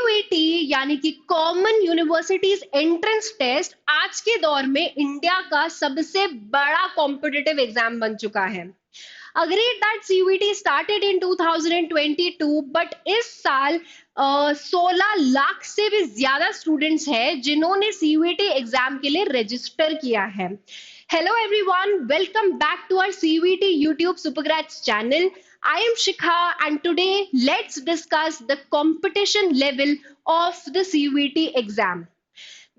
CUET यानी कि common universities entrance test आज के दौर में इंडिया का सबसे बड़ा कॉम्पिटिटिव एग्जाम बन चुका है। Agreed that CUET started in 2022, but इस साल 16 लाख से भी ज्यादा स्टूडेंट्स हैं जिन्होंने CUET एग्जाम के लिए रजिस्टर किया है। Hello everyone, welcome back to our CUET YouTube Supergrads channel. I am Shikha and today let's discuss the competition level of the CUET exam.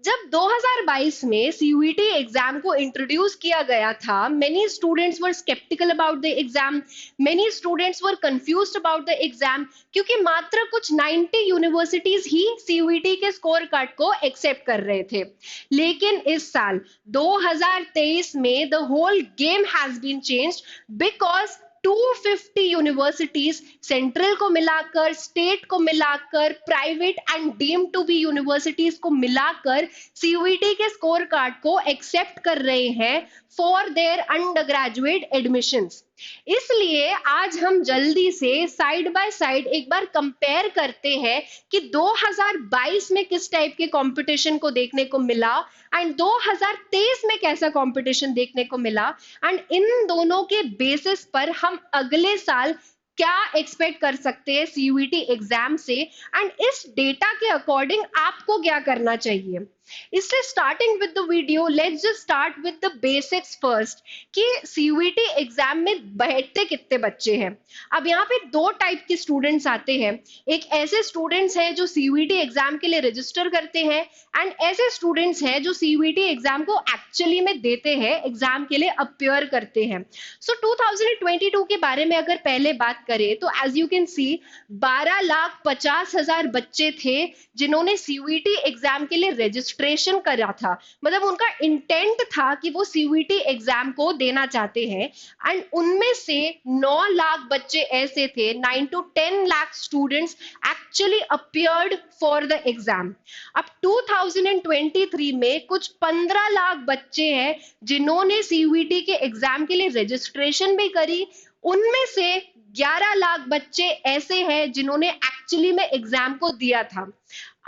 जब 2022 में सीयूईटी एग्जाम को इंट्रोड्यूस किया गया था, many students were sceptical about the exam, many students were confused about the exam, क्योंकि मात्र कुछ 90 universities ही सीयूईटी के स्कोर कार्ड को एक्सेप्ट कर रहे थे। लेकिन इस साल 2023 में the whole game has been changed because 250 universities central को मिलाकर, स्टेट को मिलाकर, private and deemed to be universities को मिलाकर सीयूईटी के स्कोर कार्ड को एक्सेप्ट कर रहे हैं for their under graduate admissions. इसलिए आज हम जल्दी से साइड बाय साइड एक बार कंपेयर करते हैं कि 2022 में किस टाइप के कंपटीशन को देखने को मिला एंड 2023 में कैसा कंपटीशन देखने को मिला, एंड इन दोनों के बेसिस पर हम अगले साल क्या एक्सपेक्ट कर सकते हैं सीयूईटी एग्जाम से, एंड इस डेटा के अकॉर्डिंग आपको क्या करना चाहिए। इसलिए starting with the video, let's just start with the basics first कि सीयूईटी एग्जाम में बैठते कितने बच्चे हैं। अब यहाँ पे दो टाइप के स्टूडेंट्स आते हैं। एक ऐसे स्टूडेंट्स हैं जो सीयूईटी एग्जाम के लिए रजिस्टर करते हैं एंड ऐसे स्टूडेंट्स हैं जो सीयूईटी एग्जाम को एक्चुअली में देते हैं, एग्जाम के लिए अपियर करते हैं। सो 2022 के बारे में अगर पहले बात करें तो एज यू कैन सी 12,50,000 बच्चे थे जिन्होंने सीयूईटी एग्जाम के लिए रजिस्ट्रेशन करा था। मतलब उनका इंटेंट था कि वो सीयूईटी एग्जाम को देना चाहते हैं, एंड उनमें से 9 लाख बच्चे ऐसे थे, 9 to 10 lakh students actually appeared for the exam. अब 2023 में कुछ 15 लाख बच्चे हैं जिन्होंने सीयूईटी के एग्जाम के लिए रजिस्ट्रेशन भी करी। उनमें से 11 लाख बच्चे ऐसे हैं जिन्होंने एक्चुअली में एग्जाम को दिया था।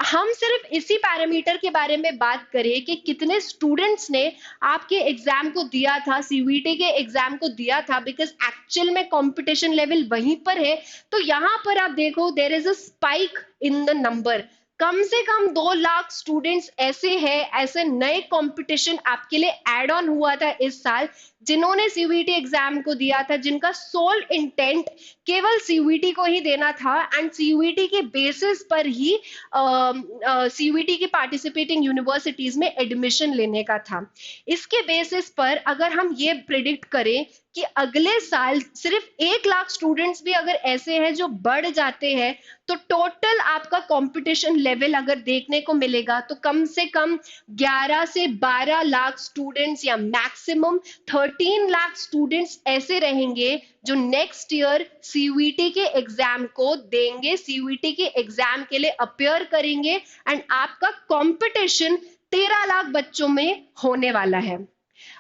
हम सिर्फ इसी पैरामीटर के बारे में बात करें कि कितने स्टूडेंट्स ने आपके एग्जाम को दिया था, सीयूईटी के एग्जाम को दिया था, बिकॉज एक्चुअल में कंपटीशन लेवल वहीं पर है। तो यहाँ पर आप देखो there is a spike in the number. कम से कम 2 लाख स्टूडेंट्स ऐसे हैं, ऐसे नए कंपटीशन आपके लिए एड ऑन हुआ था इस साल, जिन्होंने सीयूईटी एग्जाम को दिया था, जिनका सोल इंटेंट केवल सीयूईटी को ही देना था एंड सीयूईटी के बेसिस पर ही सीयूईटी की पार्टिसिपेटिंग यूनिवर्सिटीज में एडमिशन लेने का था। इसके बेसिस पर अगर हम ये प्रिडिक्ट करें कि अगले साल सिर्फ 1 लाख स्टूडेंट्स भी अगर ऐसे हैं जो बढ़ जाते हैं, तो टोटल आपका कंपटीशन लेवल अगर देखने को मिलेगा तो कम से कम 11 से 12 लाख स्टूडेंट्स या मैक्सिमम 13 लाख स्टूडेंट्स ऐसे रहेंगे जो नेक्स्ट ईयर सीयूईटी के एग्जाम को देंगे, सीयूईटी के एग्जाम के लिए अपियर करेंगे, एंड आपका कंपटीशन 13 लाख बच्चों में होने वाला है।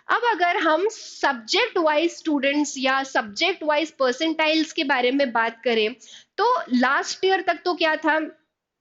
अब अगर हम सब्जेक्ट वाइज स्टूडेंट्स या सब्जेक्ट वाइज परसेंटाइल्स के बारे में बात करें तो लास्ट ईयर तक तो क्या था,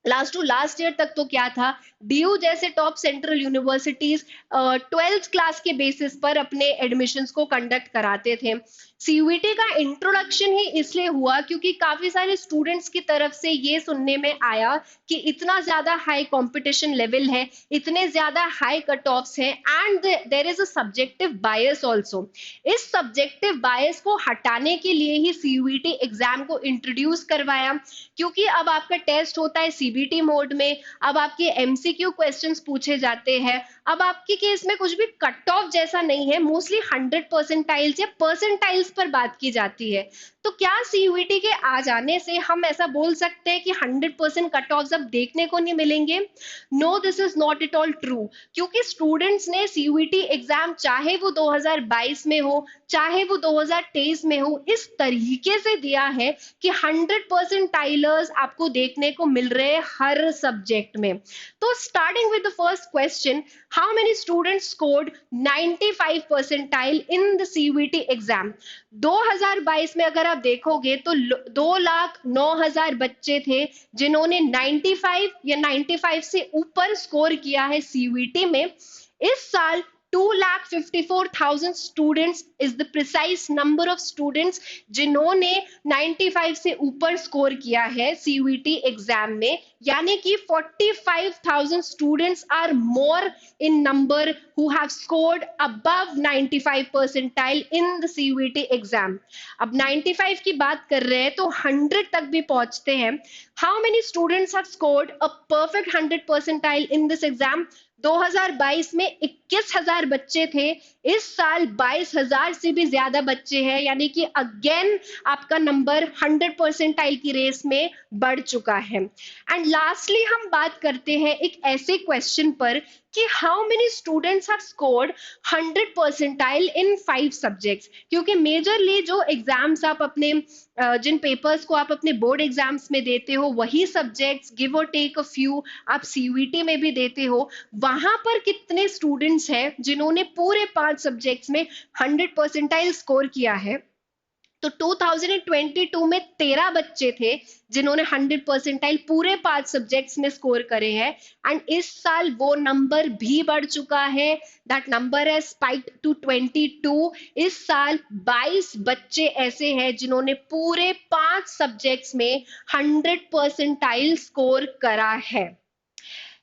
लास्ट टू लास्ट ईयर तक तो क्या था, डीयू जैसे top central universities 12th class के बेसिस पर अपने एडमिशंस को कंडक्ट कराते थे। सीयूईटी का इंट्रोडक्शन ही इसलिए हुआ क्योंकि काफी सारे स्टूडेंट्स की तरफ से ये सुनने में आया कि इतना ज्यादा हाई कंपटीशन लेवल है, इतने ज्यादा हाई कट ऑफ्स हैं, and there is a subjective bias also. इस सब्जेक्टिव बायस को हटाने के लिए ही सीयूईटी एग्जाम को इंट्रोड्यूस करवाया, क्योंकि अब आपका टेस्ट होता है सीबीटी मोड में, अब आपके एमसीक्यू क्वेश्चंस पूछे जाते हैं, अब आपके केस में कुछ भी कट ऑफ जैसा नहीं है, मोस्टली 100 परसेंटाइल्स या परसेंटाइल्स पर बात की जाती है। तो क्या सीयूईटी के आ जाने से हम ऐसा बोल सकते हैं कि 100% कट ऑफ अब देखने को नहीं मिलेंगे? No, this is not at all true, क्योंकि स्टूडेंट्स ने सीयूईटी एग्जाम चाहे वो 2022 में हो चाहे वो 2023 में हो, इस तरीके से दिया है कि 100 परसेंटाइलर्स आपको देखने को मिल रहे हैं हर सब्जेक्ट में। तो starting with the first question, how many students scored 95 percentile in the CUET exam? 2022 में अगर आप देखोगे तो 2,09,000 बच्चे थे जिन्होंने 95 या 95 से ऊपर स्कोर किया है सीयूईटी में। इस साल 2,54,000 students is the precise number of students जिन्होंने 95 से ऊपर स्कोर किया है सीयूईटी एग्जाम में, यानी कि 45,000 students are more in number who have scored above 95 percentile in the CUET exam. अब 95 की बात कर रहे हैं तो 100 तक भी पहुंचते हैं। How many students have scored a perfect 100 percentile in this exam? 2022 में 21,000 बच्चे थे, इस साल 22,000 से भी ज्यादा बच्चे हैं, यानी कि अगेन आपका नंबर 100 परसेंटाइल की रेस में बढ़ चुका है। एंड लास्टली हम बात करते हैं एक ऐसे क्वेश्चन पर कि how many students have scored 100 percentile in 5 subjects, क्योंकि मेजरली जो एग्जाम्स आप अपने जिन पेपर्स को आप अपने बोर्ड एग्जाम्स में देते हो वही सब्जेक्ट्स गिव और टेक अ फ्यू आप सीयूईटी में भी देते हो, वहां पर कितने स्टूडेंट्स हैं जिन्होंने पूरे 5 सब्जेक्ट्स में 100 परसेंटाइल स्कोर किया है? तो 2022 में 13 बच्चे थे जिन्होंने 100 परसेंटाइल पूरे 5 सब्जेक्ट्स में स्कोर करे हैं, एंड इस साल वो नंबर भी बढ़ चुका है। दैट नंबर है स्पाइक्ड टू 22। इस साल 22 बच्चे ऐसे हैं जिन्होंने पूरे 5 सब्जेक्ट्स में 100 परसेंटाइल स्कोर करा है।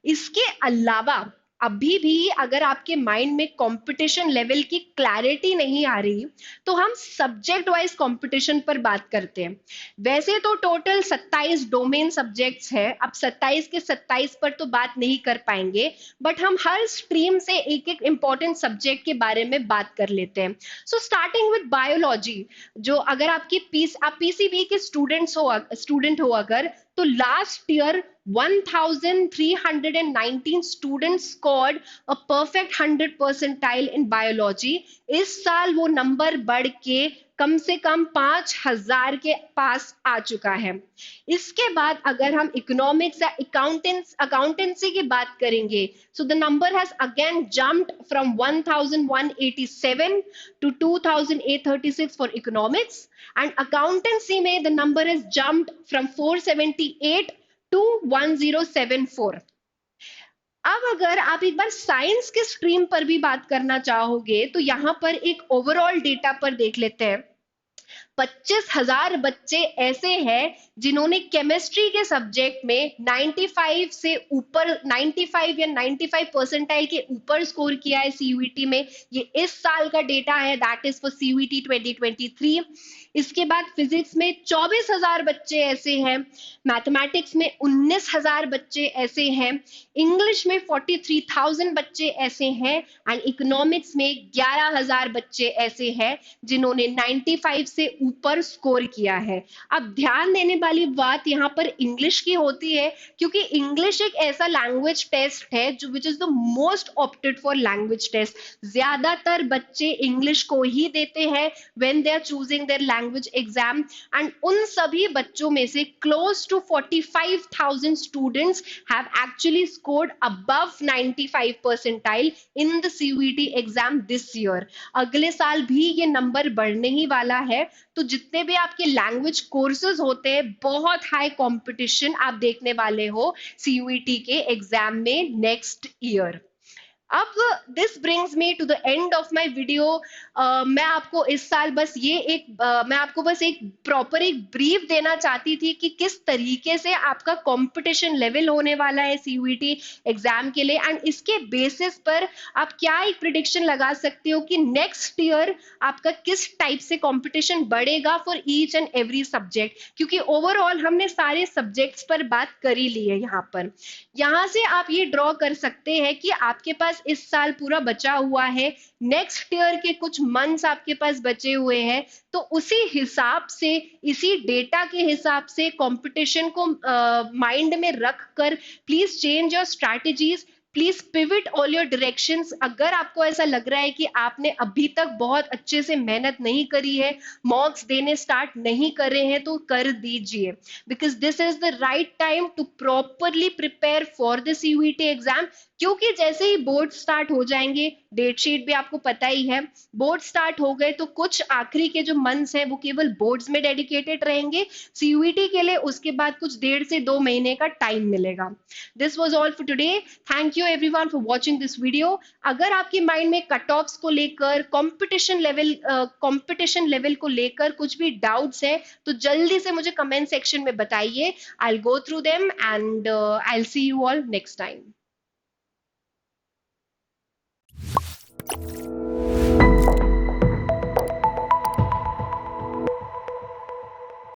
इसके अलावा अभी भी अगर आपके माइंड में कंपटीशन लेवल की क्लैरिटी नहीं आ रही तो हम सब्जेक्ट वाइज कंपटीशन पर बात करते हैं। वैसे तो टोटल 27 डोमेन सब्जेक्ट्स हैं, अब 27 के 27 पर तो बात नहीं कर पाएंगे, बट हम हर स्ट्रीम से एक एक इंपॉर्टेंट सब्जेक्ट के बारे में बात कर लेते हैं। सो स्टार्टिंग विद बायोलॉजी, जो अगर आप पीसीबी के स्टूडेंट हो अगर, तो last year 1,319 students scored a perfect 100 percentile in biology। इस साल वो नंबर बढ़ के कम से कम 5,000 के पास आ चुका है। इसके बाद अगर हम इकोनॉमिक्स या अकाउंटेंसी की बात करेंगे, so the number has again jumped from 1,187 to 2,836 for economics, and accountancy में the number has jumped from 478 to 1074। अब अगर आप एक बार साइंस के स्ट्रीम पर भी बात करना चाहोगे तो यहां पर एक ओवरऑल डेटा पर देख लेते हैं। 25,000 बच्चे ऐसे हैं जिन्होंने केमिस्ट्री के सब्जेक्ट में 95 से ऊपर 95 या 95 परसेंटाइल के ऊपर स्कोर किया है सीयूईटी में। ये इस साल का डेटा है, दैट इज फॉर सीयूईटी 2023। इसके बाद फिजिक्स में 24,000 बच्चे ऐसे हैं, मैथमेटिक्स में 19,000 बच्चे ऐसे हैं, इंग्लिश में 43,000 बच्चे ऐसे हैं, एंड इकोनॉमिक्स में 11,000 बच्चे ऐसे हैं जिन्होंने 95 से ऊपर स्कोर किया है। अब ध्यान देने वाली बात यहाँ पर इंग्लिश की होती है, क्योंकि इंग्लिश एक ऐसा लैंग्वेज टेस्ट है जो which is the most opted for language test. ज्यादातर बच्चे इंग्लिश को ही देते हैं when they are choosing their language exam, and उन सभी बच्चों में से close to 45,000 students have actually scored above 95 percentile in the CUET exam this year. अगले साल भी ये नंबर बढ़ने ही वाला है। तो जितने भी आपके लैंग्वेज कोर्सेज होते हैं, बहुत हाई कंपटीशन आप देखने वाले हो सीयूईटी के एग्जाम में नेक्स्ट ईयर। अब this brings me to the end of my video. मैं आपको इस साल बस मैं आपको बस एक प्रॉपर एक ब्रीफ देना चाहती थी कि किस तरीके से आपका कंपटीशन लेवल होने वाला है सीयूईटी एग्जाम के लिए, एंड इसके बेसिस पर आप क्या एक प्रिडिक्शन लगा सकते हो कि नेक्स्ट ईयर आपका किस टाइप से कंपटीशन बढ़ेगा for each and every subject, क्योंकि ओवरऑल हमने सारे सब्जेक्ट्स पर बात कर ही ली है। यहाँ से आप ये ड्रॉ कर सकते हैं कि आपके पास इस साल पूरा बचा हुआ है, नेक्स्ट ईयर के कुछ मंथ्स आपके पास बचे हुए हैं, तो उसी हिसाब से इसी डेटा के हिसाब से कंपटीशन को माइंड में रख कर please change your strategies, please pivot all your directions. अगर आपको ऐसा लग रहा है कि आपने अभी तक बहुत अच्छे से मेहनत नहीं करी है, मॉक्स देने स्टार्ट नहीं कर रहे हैं, तो कर दीजिए, because this is the right time to properly prepare for the CUET exam. क्योंकि जैसे ही बोर्ड स्टार्ट हो जाएंगे, डेट शीट भी आपको पता ही है, बोर्ड स्टार्ट हो गए तो कुछ आखिरी के जो मंथ्स हैं वो केवल बोर्ड्स में डेडिकेटेड रहेंगे। सीयूईटी के लिए उसके बाद कुछ 1.5 से 2 महीने का टाइम मिलेगा। This was all for today. Thank you everyone for watching this video. अगर आपके माइंड में कट ऑफ्स को लेकर, कंपटीशन लेवल को लेकर कुछ भी डाउट्स है, तो जल्दी से मुझे कमेंट सेक्शन में बताइए। I will go through them and I will see you all next time.